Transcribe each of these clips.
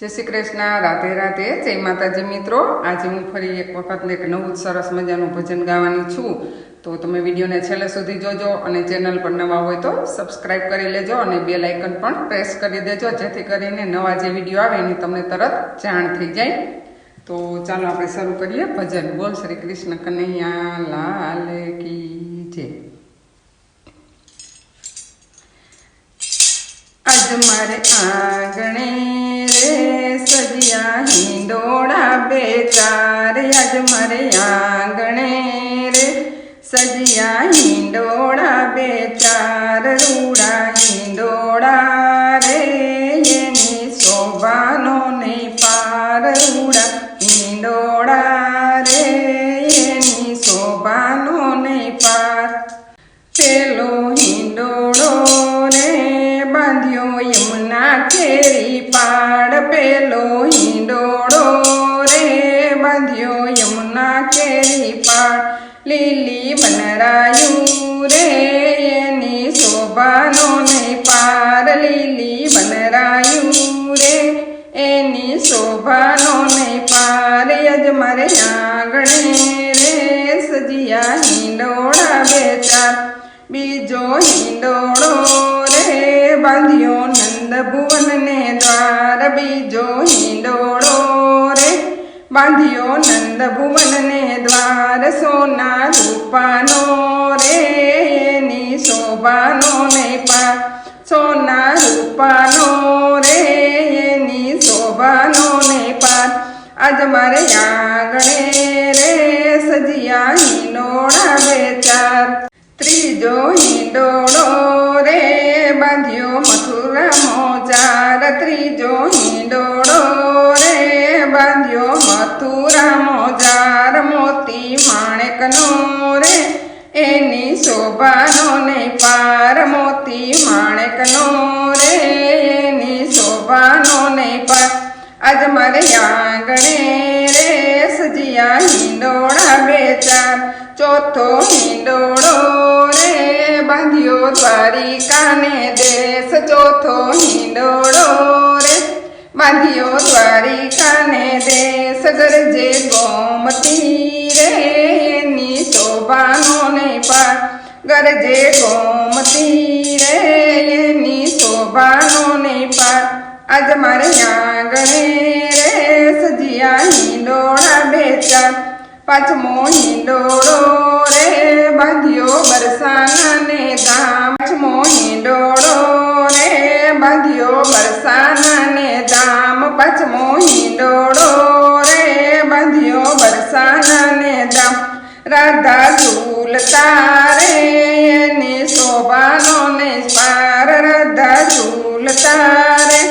जय श्री कृष्ण। राधे राधे। जय माताजी मित्रों। आज हूँ फरी एक वखत एक नवुं सरस मजानुं भजन गावानी छूं। तो तमे विडियो ने छेल्ले सुधी जोजो अने चेनल पर नवा होय तो सब्सक्राइब करी लेजो अने बेल आइकन पण प्रेस करी देजो, जेथी करीने नवा जे विडियो आवे एनी तमने तरत जाण थई जाय। तो चालो आपणे शरू करीए भजन। बोल श्री कृष्ण कन्हैया लाल की जय। आज मारे आंगणे रे सजिया हिंडोड़ा बेचार। आज मारे आंगणे रे सजिया हिंडोड़ा बेचार। रूड़ा हिंडोड़ा रे एनी शोभानो नहीं पार। रूड़ा हिंडोड़ा रे एनी शोभानो नहीं पार। पेलो हिंडोड़ो रे बांध्यो यमुना केरी पाड़। पेलो हिंडोड़ो रे बांध्यो यमुना केरी पाड़। लीली बनरायू रे एनी शोभानो नहीं पार। लीली बनरायू रे एनी शोभानो नहीं पार। यज मारे आंगणे रे सजिया हिंडोड़ा बेचार। बीजो हिंडोड़ो रे बांध्यो नंद भुवन ने द्वार। बीजो हिंडोड़ो रे बांध्यो नंद भुवन ने द्वार। सोना रूपानो रे एनी शोभानो नहीं पार। सोना रूपानो रे एनी शोभानो नहीं पार। आज मारे आंगणे रे सजिया हिंडोड़ा बेचार। त्रीजो हिंडोड़ो रे बांध्यो मथुरा मोजार। त्रीजो हिंडोड़ो रे बांध्यो मथुरा मोजार। मोती माणेकनो रे एनी शोभानो नहीं पार। मोती माणेकनो रे एनी शोभानो नहीं पार। आज मारे आंगणे रे सजिया हिंडोड़ा बेचार। चौथो हिंडोड़ो रे बांध्यो द्वारिका ने देश। चौथो हिंडोड़ो रे बांध्यो द्वारिका ने देश। गरजे गोमती रे एनी शोभानो नहीं पार। गरजे गोमती रे एनी शोभानो नहीं पार। आज मारे आंगणे रे सजिया हिंडोड़ा बेचार। पांचमो हिंडोड़ो रे बांध्यो बरसाना ने दाम। पांचमो हिंडोड़ो रे बांध्यो बरसाना ने दाम। पांचमो हिंडोड़ो रे बांध्यो बरसाना ने दाम। राधा झूलता रे एनी शोभानो नहीं पार। राधा झूलता रे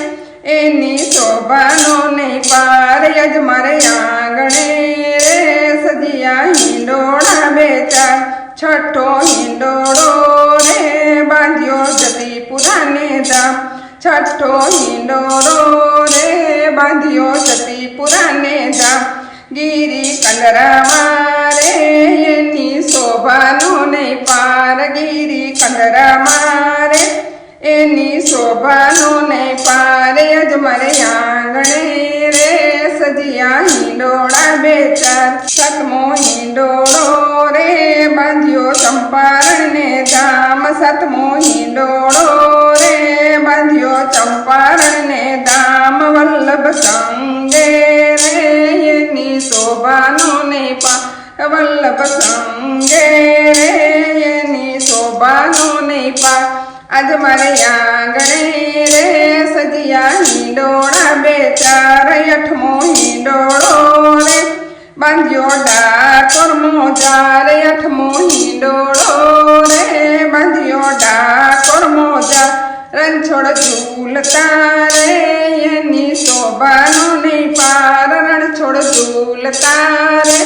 एनी शोभानो नहीं पार। यज मारे आंगणे रे सजिया हिंडोड़ा बेचार। छठो हिंडोड़ो रे बांध्यो जतीपुरा ने दाम। छठो हिंडोड़ो रे बांध्यो जतीपुरा ने दाम। गिरी कंदरा मारे एनी शोभानो नहीं पार। गिरी कंदरा मारे एनी शोभानो नहीं पार। यज मारे आंगणे रे सजिया हिंडोड़ा बेचार। सातमो हिंडोड़ो रे बांध्यो चंपारण ने दाम। सातमो हिंडोड़ो रे बांध्यो चंपारण ने दाम। वल्लभ संगे रे एनी शोभानो नहीं पार। वल्लभ संगे रे एनी शोभानो नहीं पार। आज मारे आंगणे रे सजिया हिंडोड़ा बेचार। अठमो हिंडोड़ो रे बांध्यो डाकोर मोजार। अठमो हिंडोड़ो रे बांध्यो डाकोर मोजार। रणछोड़ झूलता रे एनी शोभानो नहीं पार। रणछोड़ झूलता रे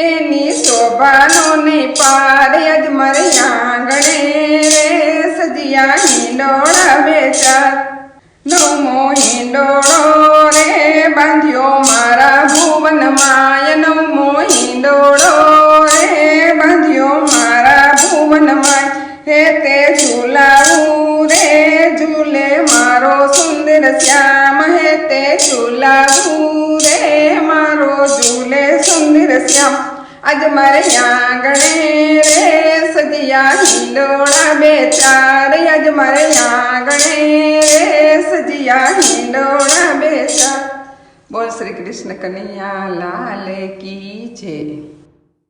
एनी शोभानो नहीं पार। यज मारे आंगणे रे सजिया हिंडोड़ा बेचार। नवमो हिंडोड़ो रे बांध्यो मारा भुवन माय। नवमो हिंडोड़ो रे बांध्यो मारा भुवन माय। हे ते झूलाऊ रे झूले मारो सुंदर श्याम। हे ते झूला બોલાવું રે મારો ઝૂલે સુંદર શ્યામ આજ મારે આંગણે રે સજિયા હિંડોળા બે ચાર આજ મારે આંગણે રે સજિયા હિંડોળા બે ચાર. બોલ શ્રી કૃષ્ણ કનૈયા લાલ કી જય.